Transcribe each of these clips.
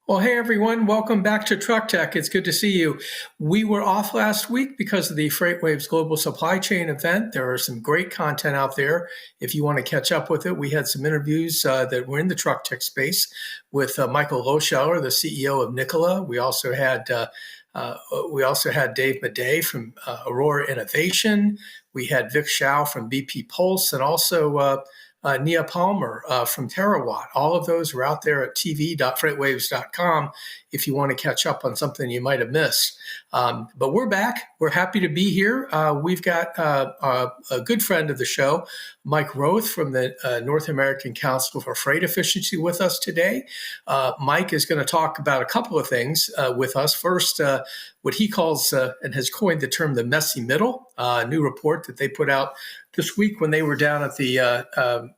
Well, hey everyone, welcome back to Truck Tech. It's good to see you. We were off last week because of the FreightWaves Global Supply Chain event. There are some great content out there. If you want to catch up with it, we had some interviews that were in the Truck Tech space with Michael Loscheller, the CEO of Nikola. We also had Dave Madej from Aurora Innovation. We had Vic Shao from BP Pulse, and also Nia Palmer from Terawatt. All of those are out there at tv.freightwaves.com if you want to catch up on something you might have missed. But we're back. We're happy to be here. We've got a good friend of the show, Mike Roth from the North American Council for Freight Efficiency with us today. Mike is going to talk about a couple of things with us. First, what he calls and has coined the term the messy middle, a new report that they put out this week when they were down at the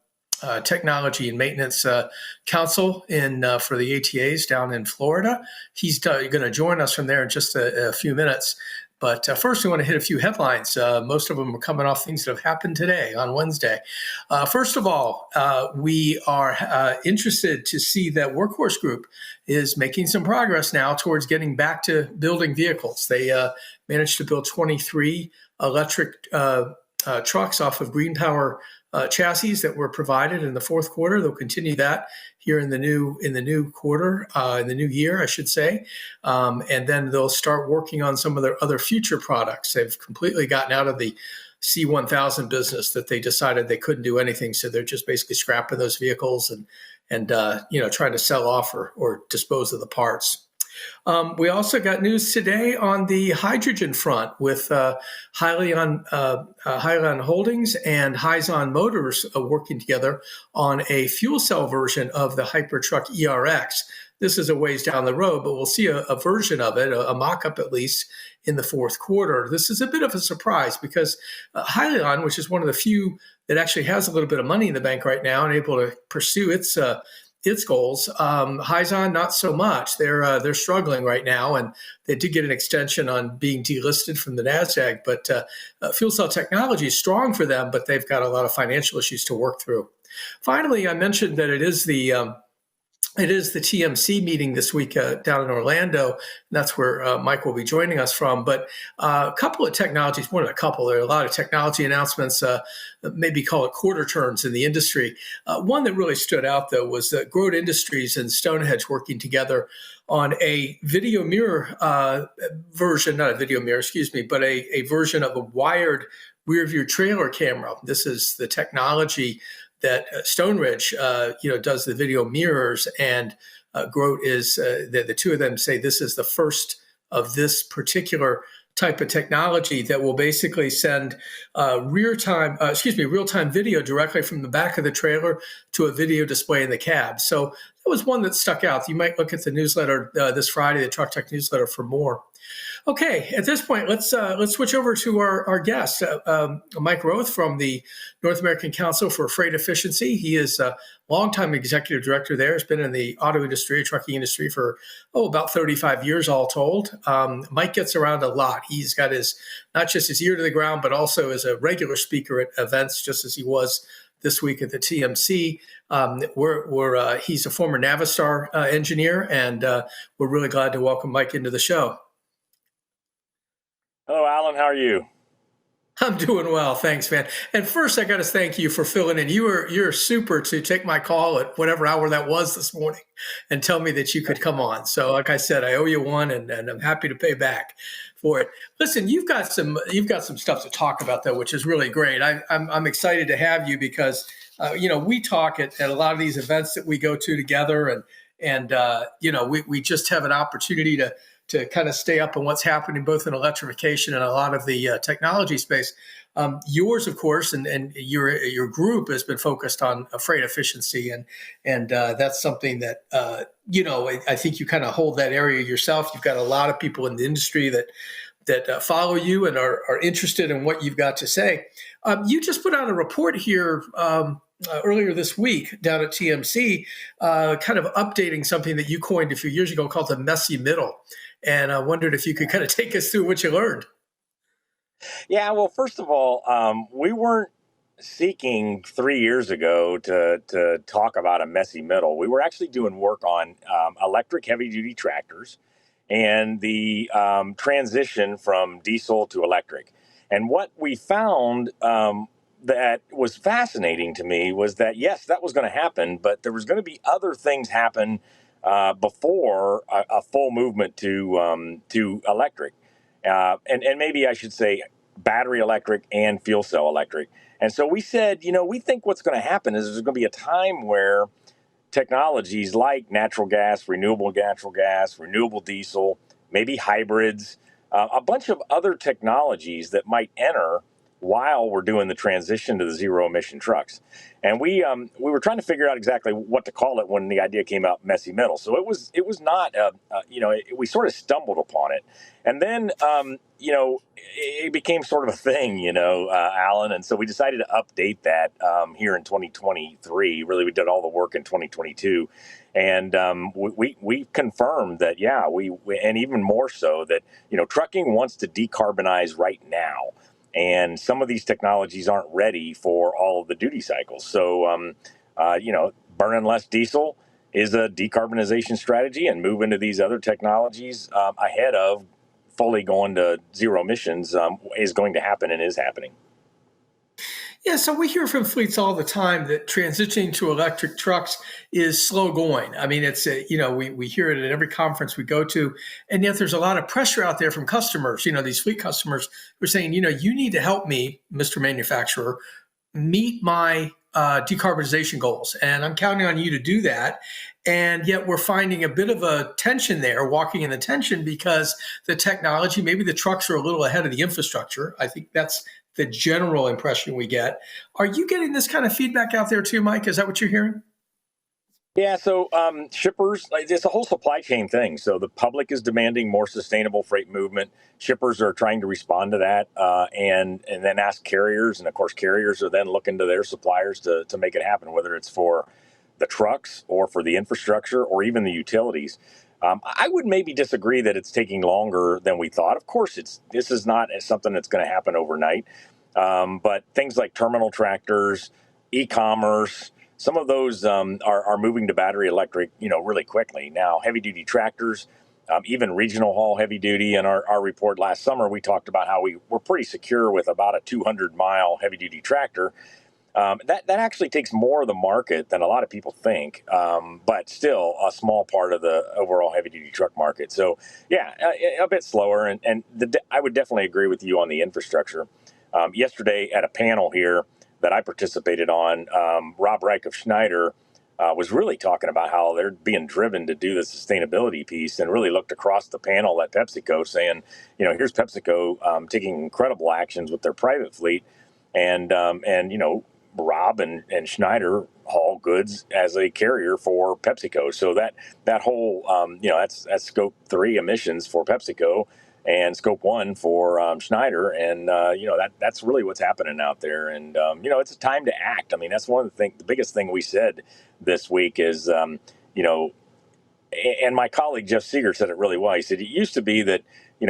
Technology and Maintenance Council for the ATAs down in Florida. He's going to join us from there in just a few minutes. But first, we want to hit a few headlines. Most of them are coming off things that have happened today on Wednesday. First of all, we are interested to see that Workhorse Group is making some progress now towards getting back to building vehicles. They managed to build 23 electric trucks off of green power chassis that were provided in the fourth quarter. They'll continue that here in the new quarter, in the new year, I should say. And then they'll start working on some of their other future products. They've completely gotten out of the C1000 business that they decided they couldn't do anything. So they're just basically scrapping those vehicles and trying to sell off or dispose of the parts. We also got news today on the hydrogen front with Hyliion Holdings and Hyzon Motors working together on a fuel cell version of the Hypertruck ERX. This is a ways down the road, but we'll see a version of it, a mock-up at least, in the fourth quarter. This is a bit of a surprise because Hyliion, which is one of the few that actually has a little bit of money in the bank right now and able to pursue its goals. Hyzon, not so much. They're struggling right now, and they did get an extension on being delisted from the NASDAQ. But fuel cell technology is strong for them, but they've got a lot of financial issues to work through. Finally, I mentioned that it is the TMC meeting this week down in Orlando. And that's where Mike will be joining us from. But a couple of technologies, more than a couple, there are a lot of technology announcements, maybe call it quarter turns in the industry. One that really stood out, though, was Grote Industries and Stonehenge working together on a video mirror version, not a video mirror, excuse me, but a version of a wired rear view trailer camera. This is the technology that Stone Ridge, does the video mirrors, and Grote is the two of them say this is the first of this particular type of technology that will basically send real-time video directly from the back of the trailer to a video display in the cab. So that was one that stuck out. You might look at the newsletter this Friday, the Truck Tech newsletter, for more. Okay, at this point, let's switch over to our guest, Mike Roth from the North American Council for Freight Efficiency. He is a longtime executive director there. Has been in the auto industry, trucking industry for about 35 years, all told. Mike gets around a lot. He's got not just his ear to the ground, but also as a regular speaker at events, just as he was this week at the TMC. He's a former Navistar engineer, and we're really glad to welcome Mike into the show. Hello, Alan. How are you? I'm doing well. Thanks, man. And first, I got to thank you for filling in. You're super to take my call at whatever hour that was this morning and tell me that you could come on. So like I said, I owe you one, and I'm happy to pay back for it. Listen, you've got some stuff to talk about, though, which is really great. I'm excited to have you because, we talk at a lot of these events that we go to together, and we just have an opportunity to kind of stay up on what's happening both in electrification and a lot of the technology space. Yours, of course, and your group has been focused on freight efficiency, and that's something that I think you kind of hold that area yourself. You've got a lot of people in the industry that follow you and are interested in what you've got to say. You just put out a report here earlier this week down at TMC, kind of updating something that you coined a few years ago called the messy middle. And I wondered if you could kind of take us through what you learned. Yeah, well, first of all, we weren't seeking 3 years ago to talk about a messy middle. We were actually doing work on electric heavy duty tractors and the transition from diesel to electric. And what we found that was fascinating to me was that, yes, that was going to happen, but there was going to be other things happen before a full movement to electric. And maybe I should say battery electric and fuel cell electric. And so we said, we think what's going to happen is there's going to be a time where technologies like natural gas, renewable diesel, maybe hybrids, a bunch of other technologies that might enter while we're doing the transition to the zero emission trucks. And we were trying to figure out exactly what to call it when the idea came out, messy middle. So it was not we sort of stumbled upon it, and then it became sort of a thing, Alan. And so we decided to update that here in 2023. Really, we did all the work in 2022. And we confirmed that, yeah, we and even more so that, trucking wants to decarbonize right now. And some of these technologies aren't ready for all of the duty cycles. So, burning less diesel is a decarbonization strategy, and move into these other technologies ahead of fully going to zero emissions is going to happen and is happening. Yeah, so we hear from fleets all the time that transitioning to electric trucks is slow going. I mean, we hear it at every conference we go to, and yet there's a lot of pressure out there from customers. These fleet customers who are saying, you need to help me, Mr. Manufacturer, meet my decarbonization goals, and I'm counting on you to do that. And yet we're finding a bit of a tension there, walking in the tension, because the technology, maybe the trucks are a little ahead of the infrastructure. I think that's the general impression we get. Are you getting this kind of feedback out there too, Mike? Is that what you're hearing? Yeah, so shippers, it's a whole supply chain thing. So the public is demanding more sustainable freight movement. Shippers are trying to respond to that and then ask carriers. And of course, carriers are then looking to their suppliers to make it happen, whether it's for the trucks or for the infrastructure or even the utilities. I would maybe disagree that it's taking longer than we thought. Of course, this is not something that's going to happen overnight. But things like terminal tractors, e-commerce, some of those are moving to battery electric, really quickly. Now, heavy duty tractors, even regional haul heavy duty. In our report last summer, we talked about how we're pretty secure with about a 200-mile heavy duty tractor. That actually takes more of the market than a lot of people think, but still a small part of the overall heavy duty truck market. So, yeah, a bit slower. And I would definitely agree with you on the infrastructure. Yesterday at a panel here that I participated on, Rob Reich of Schneider was really talking about how they're being driven to do the sustainability piece, and really looked across the panel at PepsiCo saying, here's PepsiCo taking incredible actions with their private fleet, and Rob and Schneider haul goods as a carrier for PepsiCo. So that whole that's scope 3 emissions for PepsiCo, and scope 1 for Schneider. And, that's really what's happening out there. And, it's a time to act. I mean, that's one of the biggest thing we said this week is, and my colleague Jeff Seeger said it really well. He said it used to be that,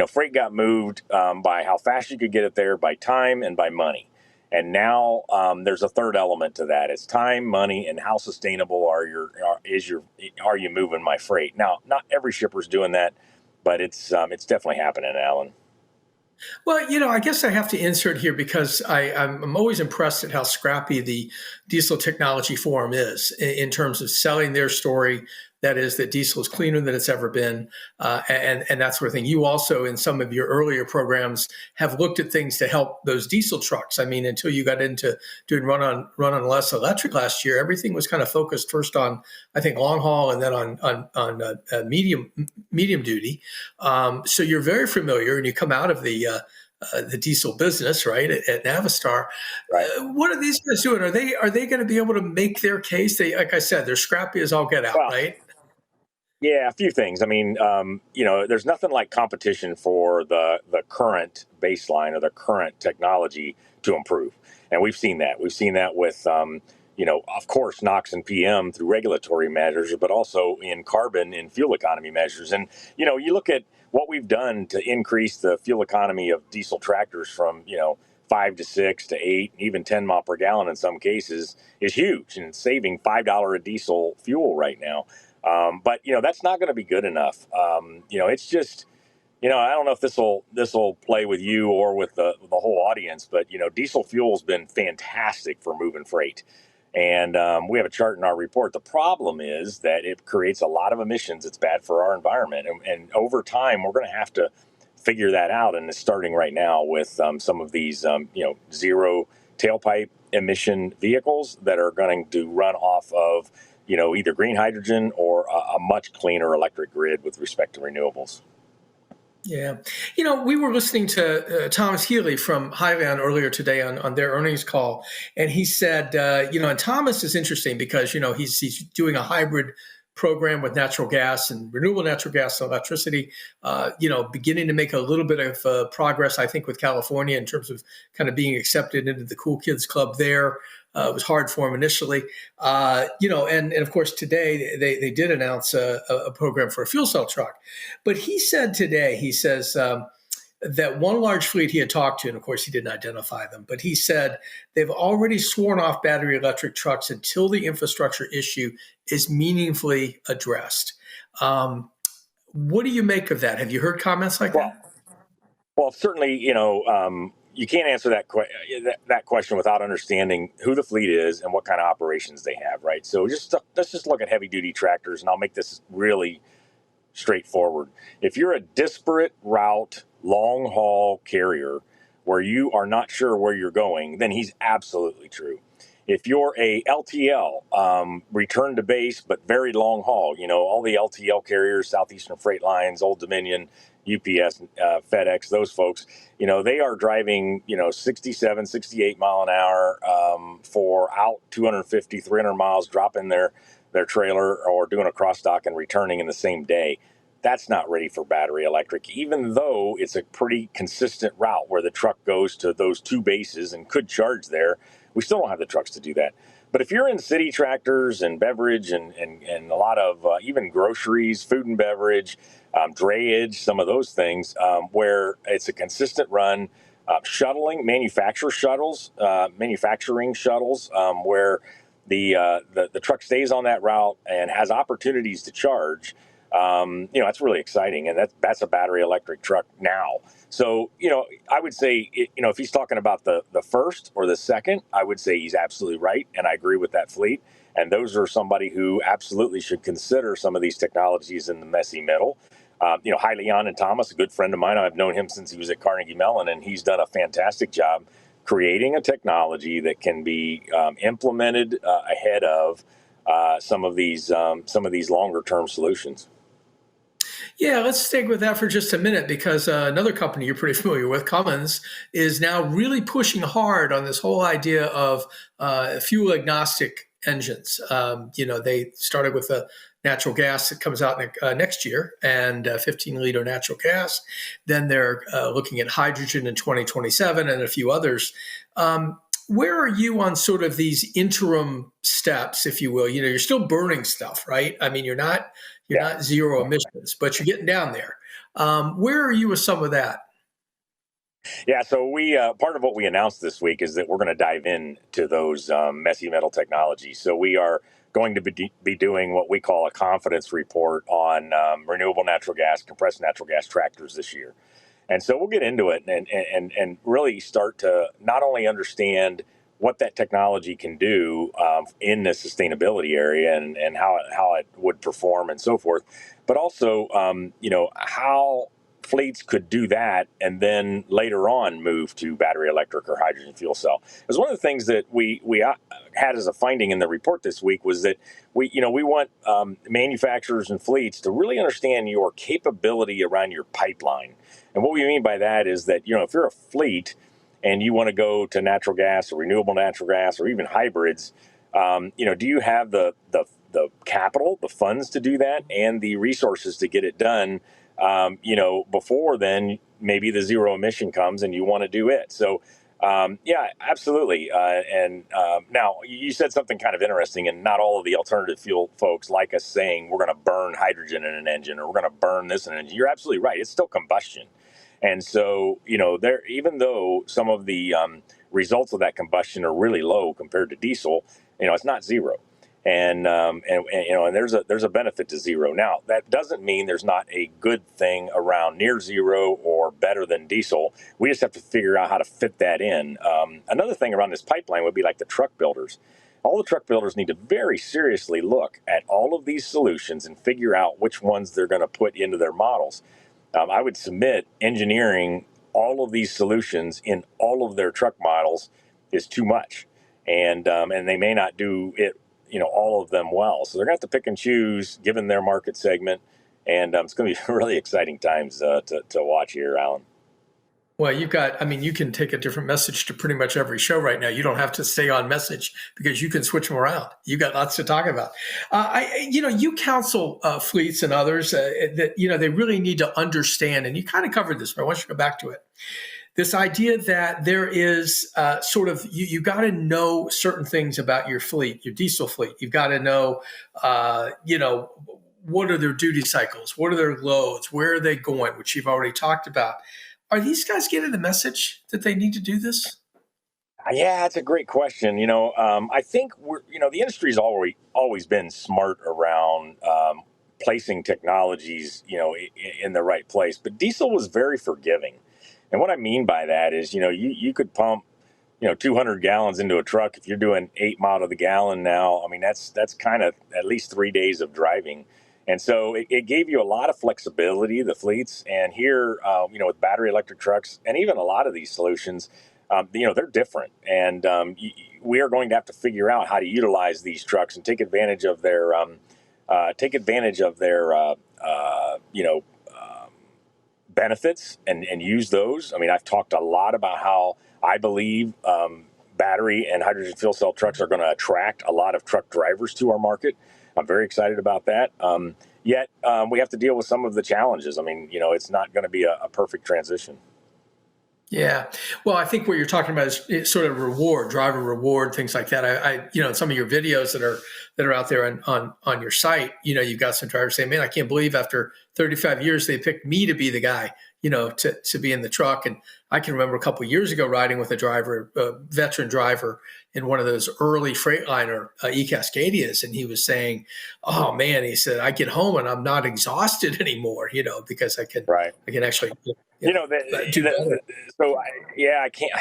freight got moved by how fast you could get it there, by time and by money. And now there's a third element to that. It's time, money, and how sustainable are you moving my freight? Now, not every shipper's doing that, but it's definitely happening, Alan. Well, I guess I have to insert here because I'm always impressed at how scrappy the Diesel Technology Forum is in terms of selling their story. That is, that diesel is cleaner than it's ever been, and that sort of thing. You also, in some of your earlier programs, have looked at things to help those diesel trucks. I mean, until you got into doing run on less electric last year, everything was kind of focused first on, I think, long haul, and then on medium duty. So you're very familiar, and you come out of the diesel business, right, at Navistar. Right. What are these guys doing? Are they going to be able to make their case? They, like I said, they're scrappy as all get out, right? Yeah, a few things. I mean, there's nothing like competition for the current baseline or the current technology to improve. And we've seen that. We've seen that with, of course, NOx and PM through regulatory measures, but also in carbon and fuel economy measures. And, you look at what we've done to increase the fuel economy of diesel tractors from, 5 to 6 to 8, even 10 mile per gallon in some cases is huge, and it's saving $5 a diesel fuel right now. But that's not going to be good enough. It's just, I don't know if this will play with you or with the whole audience, but diesel fuel has been fantastic for moving freight. And we have a chart in our report. The problem is that it creates a lot of emissions. It's bad for our environment. And over time, we're going to have to figure that out. And it's starting right now with some of these, zero tailpipe emission vehicles that are going to run off of, either green hydrogen or a much cleaner electric grid with respect to renewables. Yeah. We were listening to Thomas Healy from Highland earlier today on their earnings call. And he said, and Thomas is interesting because, he's doing a hybrid program with natural gas and renewable natural gas and electricity, beginning to make a little bit of progress, I think, with California in terms of kind of being accepted into the Cool Kids Club there. It was hard for him initially, and of course today they did announce a program for a fuel cell truck. But he said today, he says that one large fleet he had talked to, and of course he didn't identify them, but he said they've already sworn off battery electric trucks until the infrastructure issue is meaningfully addressed. What do you make of that? Have you heard comments like that? Well, certainly, you can't answer that question without understanding who the fleet is and what kind of operations they have, right? So let's just look at heavy duty tractors, and I'll make this really straightforward. If you're a disparate route, long haul carrier where you are not sure where you're going, then he's absolutely true. If you're a LTL, return to base, but very long haul, all the LTL carriers, Southeastern Freight Lines, Old Dominion, UPS, FedEx, those folks, they are driving, 67, 68 mile an hour for out 250, 300 miles, dropping their trailer or doing a cross dock and returning in the same day. That's not ready for battery electric, even though it's a pretty consistent route where the truck goes to those two bases and could charge there. We still don't have the trucks to do that. But if you're in city tractors and beverage and a lot of even groceries, food and beverage, drayage, some of those things where it's a consistent run, shuttling, manufacturing shuttles, where the truck stays on that route and has opportunities to charge. That's really exciting, and that's a battery electric truck now. So, I would say, if he's talking about the first or the second, I would say he's absolutely right, and I agree with that fleet. And those are somebody who absolutely should consider some of these technologies in the messy middle. Leon and Thomas, a good friend of mine, I've known him since he was at Carnegie Mellon, and he's done a fantastic job creating a technology that can be implemented ahead of some of these longer term solutions. Yeah, let's stick with that for just a minute because another company you're pretty familiar with, Cummins, is now really pushing hard on this whole idea of fuel agnostic engines. They started with a natural gas that comes out next year and 15-liter natural gas. Then they're looking at hydrogen in 2027 and a few others. Where are you on sort of these interim steps, if you will? You're still burning stuff, right? I mean, you're not zero emissions, but you're getting down there. Where are you with some of that? Yeah, so we part of what we announced this week is that we're going to dive into those messy metal technologies. So we are going to be doing what we call a confidence report on renewable natural gas, compressed natural gas tractors this year. And so we'll get into it and really start to not only understand what that technology can do in the sustainability area and how it would perform and so forth, but also, how fleets could do that and then later on move to battery electric or hydrogen fuel cell. Because one of the things that we had as a finding in the report this week was that we want manufacturers and fleets to really understand your capability around your pipeline. And what we mean by that is that, if you're a fleet and you want to go to natural gas or renewable natural gas or even hybrids, do you have the capital, the funds to do that and the resources to get it done, before then maybe the zero emission comes and you want to do it. So, yeah, absolutely. Now you said something kind of interesting, and not all of the alternative fuel folks like us saying we're going to burn hydrogen in an engine or we're going to burn this in an engine. You're absolutely right. It's still combustion. And so, there, even though some of the results of that combustion are really low compared to diesel, it's not zero. And there's a benefit to zero. Now, that doesn't mean there's not a good thing around near zero or better than diesel. We just have to figure out how to fit that in. Another thing around this pipeline would be like the truck builders. All the truck builders need to very seriously look at all of these solutions and figure out which ones they're going to put into their models. I would submit engineering all of these solutions in all of their truck models is too much, and they may not do it, all of them well. So they're going to have to pick and choose given their market segment, and it's going to be really exciting times to watch here, Alan. Well, you can take a different message to pretty much every show right now. You don't have to stay on message because you can switch them around. You got lots to talk about. You counsel fleets and others that, they really need to understand, and you kind of covered this, but I want you to go back to it. This idea that there is you got to know certain things about your fleet, your diesel fleet. You've got to know, what are their duty cycles? What are their loads? Where are they going? Which you've already talked about. Are these guys getting the message that they need to do this? Yeah, that's a great question. I think the industry's always been smart around placing technologies, in the right place. But diesel was very forgiving, and what I mean by that is, you could pump, 200 gallons into a truck if you're doing 8 miles to the gallon now. I mean, that's kind of at least 3 days of driving. And so it gave you a lot of flexibility, the fleets. And here, with battery electric trucks and even a lot of these solutions, they're different. And we are going to have to figure out how to utilize these trucks and take advantage of their, benefits and use those. I mean, I've talked a lot about how I believe battery and hydrogen fuel cell trucks are going to attract a lot of truck drivers to our market. I'm very excited about that. Yet we have to deal with some of the challenges. I mean, it's not going to be a perfect transition. Yeah. Well, I think what you're talking about is sort of reward, driver reward, things like that. I some of your videos that are out there on your site, you've got some drivers saying, man, I can't believe after 35 years, they picked me to be the guy, to be in the truck. And I can remember a couple of years ago riding with a veteran driver in one of those early Freightliner e-Cascadias. And he was saying, oh man, he said, I get home and I'm not exhausted anymore, because I can actually, I can't.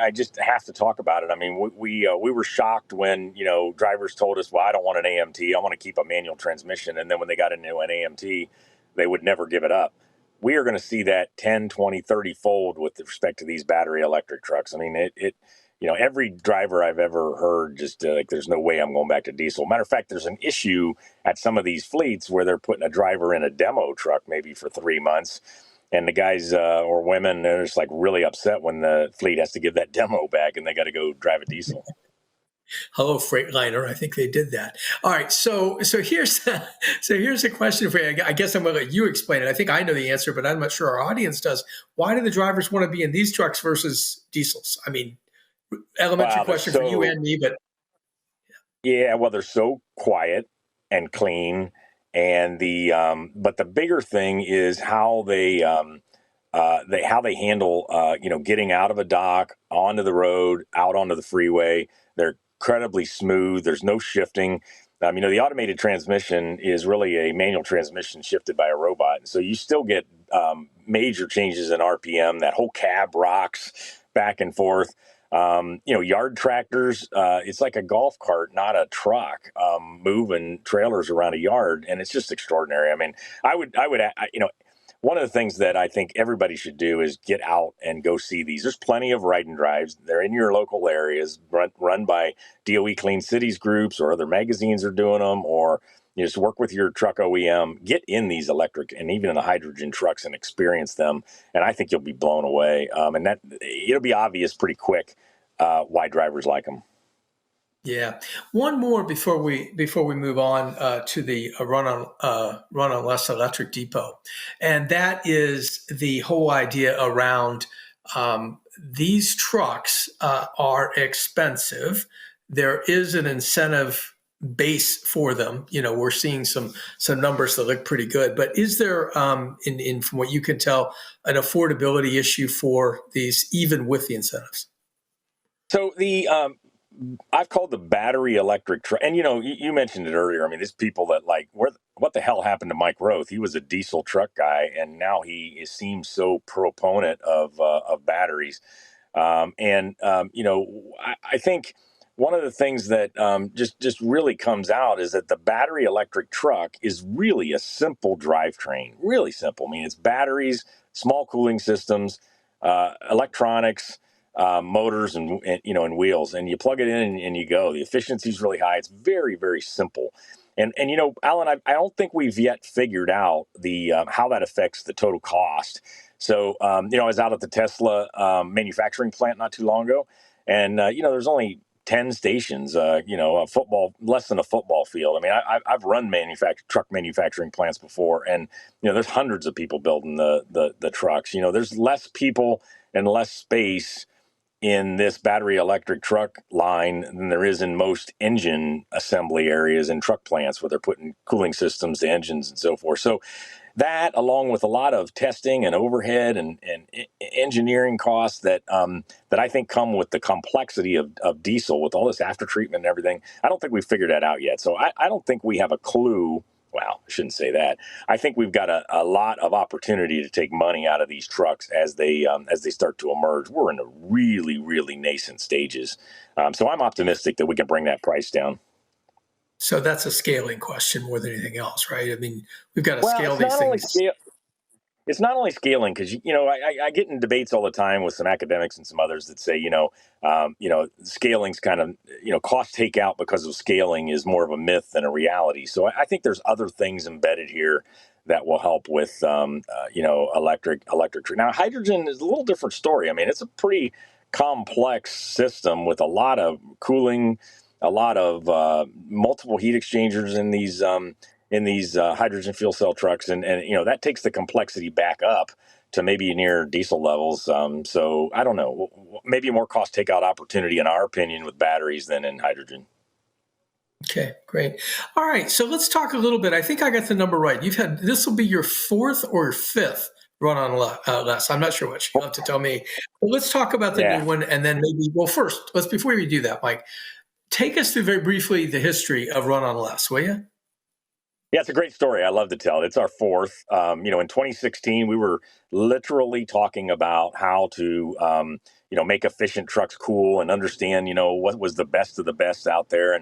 I just have to talk about it. I mean, we were shocked when drivers told us, "Well, I don't want an AMT. I want to keep a manual transmission." And then when they got into an AMT, they would never give it up. We are going to see that 10, 20, 30 fold with respect to these battery electric trucks. I mean, every driver I've ever heard just like, there's no way I'm going back to diesel. Matter of fact, there's an issue at some of these fleets where they're putting a driver in a demo truck maybe for 3 months. And the guys or women, they're just like really upset when the fleet has to give that demo back and they got to go drive a diesel. Hello, Freightliner. I think they did that. All right. So here's a question for you. I guess I'm going to let you explain it. I think I know the answer, but I'm not sure our audience does. Why do the drivers want to be in these trucks versus diesels? I mean, elementary question for you and me, but yeah, well, they're so quiet and clean. And but the bigger thing is how they handle getting out of a dock onto the road, out onto the freeway. They're incredibly smooth. There's no shifting. The automated transmission is really a manual transmission shifted by a robot, and so you still get major changes in RPM. That whole cab rocks back and forth. Yard tractors, it's like a golf cart, not a truck, moving trailers around a yard. And it's just extraordinary. I mean, one of the things that I think everybody should do is get out and go see these. There's plenty of ride and drives. They're in your local areas, run by DOE Clean Cities groups, or other magazines are doing them, or just work with your truck OEM, get in these electric and even in the hydrogen trucks and experience them. And I think you'll be blown away. And that it'll be obvious pretty quick why drivers like them. Yeah. One more before we move on to the run on less electric depot, and that is the whole idea around these trucks are expensive. There is an incentive base for them. We're seeing some numbers that look pretty good. But is there, in from what you can tell, an affordability issue for these, even with the incentives? So I've called the battery electric truck, and you mentioned it earlier. I mean, there's people that like, what the hell happened to Mike Roth? He was a diesel truck guy, and now seems so proponent of batteries. I think one of the things that just really comes out is that the battery electric truck is really a simple drivetrain, really simple. I mean, it's batteries, small cooling systems, electronics, motors, and wheels, and you plug it in and you go. The efficiency is really high. It's very, very simple. And Alan, I don't think we've yet figured out the how that affects the total cost. So, I was out at the Tesla manufacturing plant not too long ago, and there's only 10 stations. A football, less than a football field. I mean, I've run truck manufacturing plants before, and there's hundreds of people building the trucks. There's less people and less space in this battery electric truck line than there is in most engine assembly areas in truck plants where they're putting cooling systems to engines and so forth. So that, along with a lot of testing and overhead and engineering costs that I think come with the complexity of diesel, with all this after treatment and everything, I don't think we've figured that out yet. So I don't think we have a clue. Well, I shouldn't say that. I think we've got a lot of opportunity to take money out of these trucks as they start to emerge. We're in the really, really nascent stages. So I'm optimistic that we can bring that price down. So that's a scaling question more than anything else, right? I mean, we've got to Well, scale these things. It's not only scaling, because I get in debates all the time with some academics and some others that say scaling's kind of cost takeout because of scaling is more of a myth than a reality. So I think there's other things embedded here that will help with electric. Now hydrogen is a little different story. I mean, it's a pretty complex system with a lot of cooling, a lot of multiple heat exchangers in these hydrogen fuel cell trucks, and that takes the complexity back up to maybe near diesel levels. So I don't know, maybe a more cost takeout opportunity in our opinion with batteries than in hydrogen. Okay, great. All right, so let's talk a little bit. I think I got the number right. This will be your fourth or fifth run on less. I'm not sure which. You'll have to tell me. But let's talk about the new one, and then first, before we do that, Mike, take us through very briefly the history of run on less, will you? Yeah, it's a great story. I love to tell it. It's our fourth. In 2016, we were literally talking about how to, make efficient trucks cool and understand, what was the best of the best out there.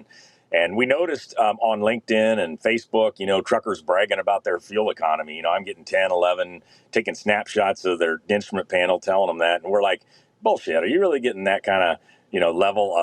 And we noticed on LinkedIn and Facebook, truckers bragging about their fuel economy. I'm getting 10, 11, taking snapshots of their instrument panel, telling them that. And we're like, bullshit. Are you really getting that kind of, level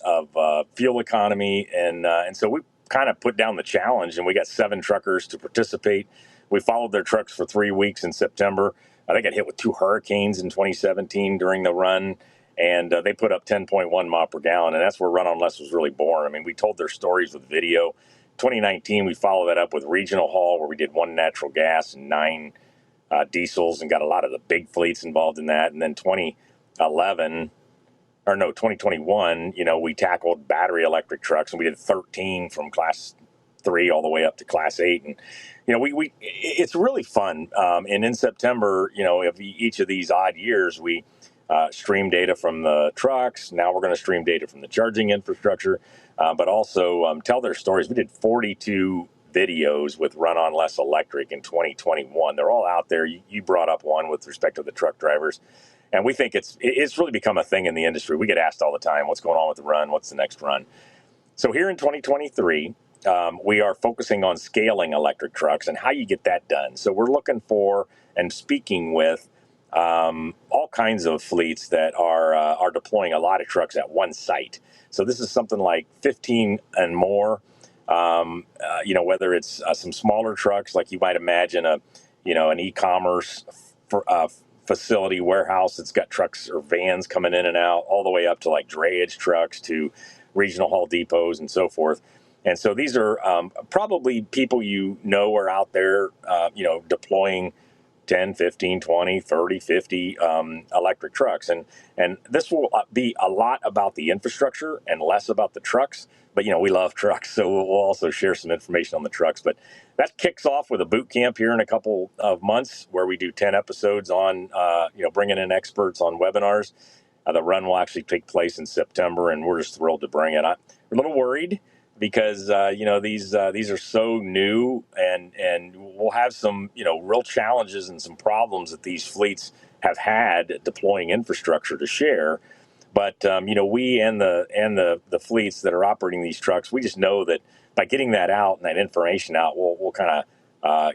of fuel economy? And so we kind of put down the challenge, and we got 7 truckers to participate. We followed their trucks for 3 weeks in September. They got hit with 2 hurricanes in 2017 during the run, and they put up 10.1 mile per gallon, and that's where Run on Less was really born. I mean, we told their stories with video. 2019, we followed that up with regional haul, where we did 1 natural gas and 9 diesels, and got a lot of the big fleets involved in that. And then 2021, we tackled battery electric trucks, and we did 13 from class 3 all the way up to class 8. And, it's really fun. And in September, of each of these odd years, we stream data from the trucks. Now we're going to stream data from the charging infrastructure, but also tell their stories. We did 42 videos with Run on Less Electric in 2021. They're all out there. You brought up one with respect to the truck drivers. And we think it's really become a thing in the industry. We get asked all the time, what's going on with the run? What's the next run? So here in 2023, we are focusing on scaling electric trucks and how you get that done. So we're looking for and speaking with all kinds of fleets that are deploying a lot of trucks at one site. So this is something like 15 and more. Whether it's some smaller trucks, like you might imagine an e-commerce facility warehouse that's got trucks or vans coming in and out, all the way up to like drayage trucks to regional haul depots and so forth. And so these are probably people are out there, deploying 10, 15, 20, 30, 50 electric trucks. And this will be a lot about the infrastructure and less about the trucks. but we love trucks, so we'll also share some information on the trucks. But that kicks off with a boot camp here in a couple of months, where we do 10 episodes on bringing in experts on webinars. The run will actually take place in September, and we're just thrilled to bring it. We're a little worried because these are so new, and we'll have some real challenges and some problems that these fleets have had deploying infrastructure to share. But we and the fleets that are operating these trucks, we just know that by getting that out and that information out, we'll kind of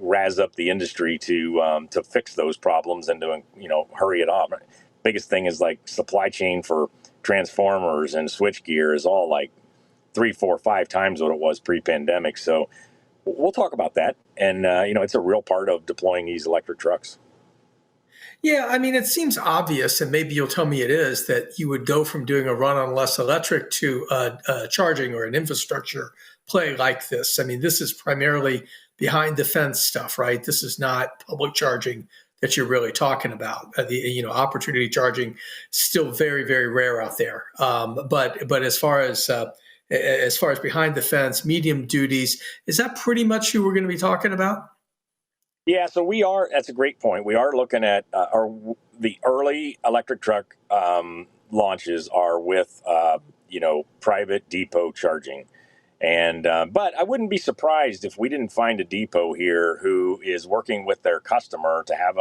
razz up the industry to fix those problems and to hurry it up. Biggest thing is like supply chain for transformers and switchgear is all like 3, 4, 5 times what it was pre-pandemic. So we'll talk about that, and it's a real part of deploying these electric trucks. Yeah, I mean, it seems obvious, and maybe you'll tell me it is, that you would go from doing a run on less electric to charging or an infrastructure play like this. I mean, this is primarily behind the fence stuff, right? This is not public charging that you're really talking about. The opportunity charging still very, very rare out there. But as far as behind the fence, medium duties, is that pretty much who we're going to be talking about? Yeah, so we are. That's a great point. We are looking at the early electric truck launches are with private depot charging, and but I wouldn't be surprised if we didn't find a depot here who is working with their customer to have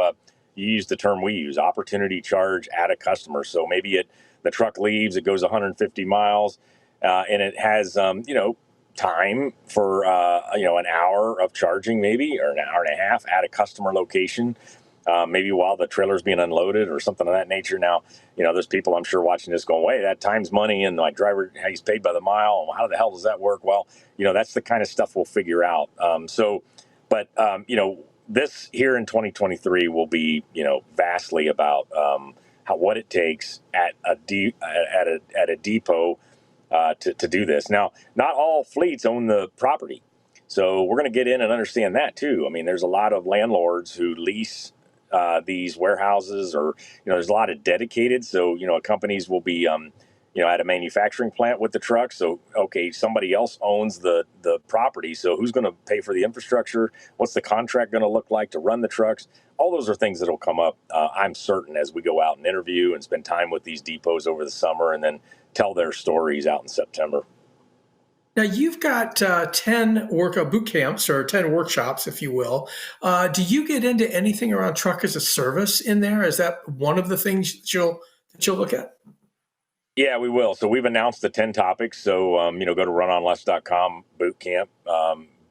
you use the term we use, opportunity charge at a customer. So maybe the truck leaves, it goes 150 miles, and it has time for an hour of charging, maybe, or an hour and a half at a customer location, maybe while the trailer's being unloaded or something of that nature. Now, there's people I'm sure watching this going, wait, that time's money, and my driver, he's paid by the mile, and how the hell does that work? Well, that's the kind of stuff we'll figure out. This here in 2023 will be vastly about what it takes at a depot to do this. Now, not all fleets own the property, so we're going to get in and understand that too. I mean, there's a lot of landlords who lease these warehouses, or there's a lot of dedicated. So companies will be at a manufacturing plant with the truck. So okay, somebody else owns the property. So who's going to pay for the infrastructure? What's the contract going to look like to run the trucks? All those are things that'll come up, I'm certain, as we go out and interview and spend time with these depots over the summer, and then tell their stories out in September. Now, you've got 10 boot camps, or 10 workshops, if you will. Do you get into anything around truck as a service in there? Is that one of the things that you'll look at? Yeah, we will. So we've announced the 10 topics. So, go to runonless.com boot camp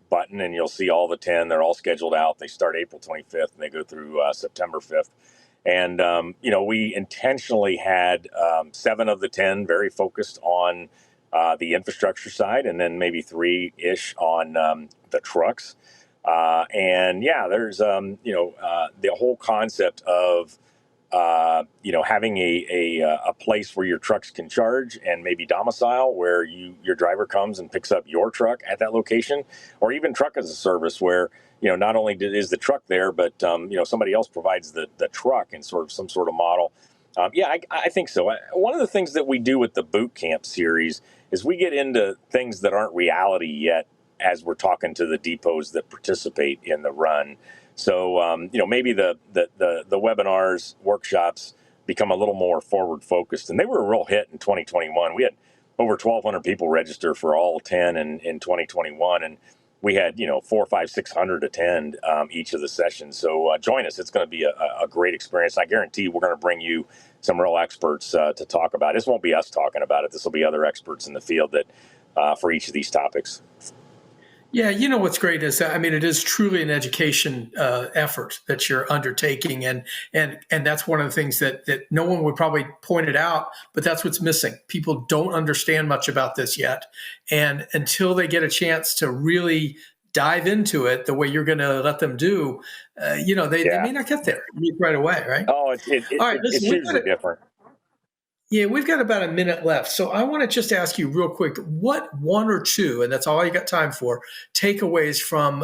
button, and you'll see all the 10. They're all scheduled out. They start April 25th, and they go through September 5th. And, we intentionally had 7 of the 10 very focused on the infrastructure side, and then maybe 3-ish on the trucks. There's, the whole concept of, having a place where your trucks can charge, and maybe domicile, where your driver comes and picks up your truck at that location, or even truck as a service, where not only is the truck there, but somebody else provides the truck in some sort of model. I think so. One of the things that we do with the boot camp series is we get into things that aren't reality yet as we're talking to the depots that participate in the run. So, maybe the webinars, workshops become a little more forward focused, and they were a real hit in 2021. We had over 1,200 people register for all 10 in 2021, and we had 400, 500, 600 attend each of the sessions. So join us; it's going to be a great experience. I guarantee we're going to bring you some real experts to talk about it. This won't be us talking about it. This will be other experts in the field that for each of these topics. Yeah, what's great is that, I mean, it is truly an education effort that you're undertaking, and that's one of the things that no one would probably point it out, but that's what's missing. People don't understand much about this yet, and until they get a chance to really dive into it the way you're going to let them do, they may not get there right away, right? Oh, All right, listen, it's hugely different. Yeah, we've got about a minute left. So I want to just ask you real quick, what 1 or 2, and that's all you got time for, takeaways from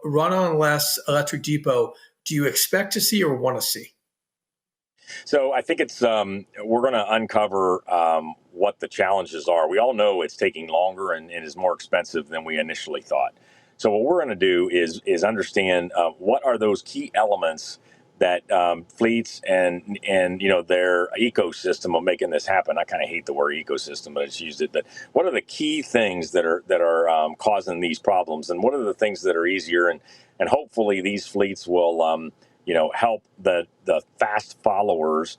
Run on Less Electric Depot do you expect to see or want to see? So I think it's we're going to uncover what the challenges are. We all know it's taking longer and is more expensive than we initially thought. So what we're going to do is understand what are those key elements that fleets and their ecosystem of making this happen. I kind of hate the word ecosystem, but I just used it. But what are the key things that are causing these problems, and what are the things that are easier, and hopefully these fleets will help the fast followers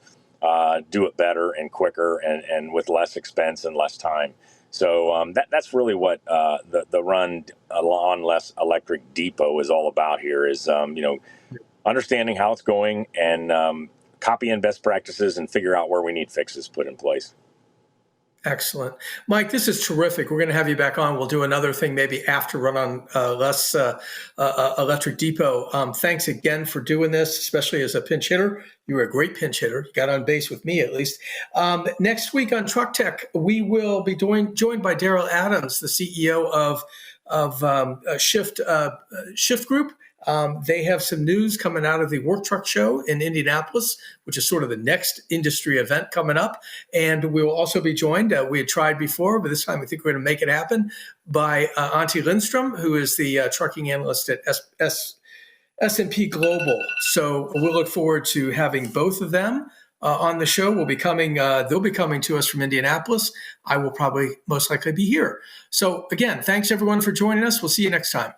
do it better and quicker and with less expense and less time. So that's really what the run on less electric depot is all about here is understanding how it's going and copying best practices and figure out where we need fixes put in place. Excellent. Mike, this is terrific. We're going to have you back on. We'll do another thing maybe after Run on Less Electric Depot. Thanks again for doing this, especially as a pinch hitter. You were a great pinch hitter. You got on base with me, at least. Next week on Truck Tech, we will be joined by Daryl Adams, the CEO of Shift Group. They have some news coming out of the Work Truck Show in Indianapolis, which is sort of the next industry event coming up. And we will also be joined, we had tried before, but this time I think we're going to make it happen, by Antti Lindstrom, who is the trucking analyst at S&P Global. So we'll look forward to having both of them on the show. They'll be coming to us from Indianapolis. I will probably most likely be here. So again, thanks everyone for joining us. We'll see you next time.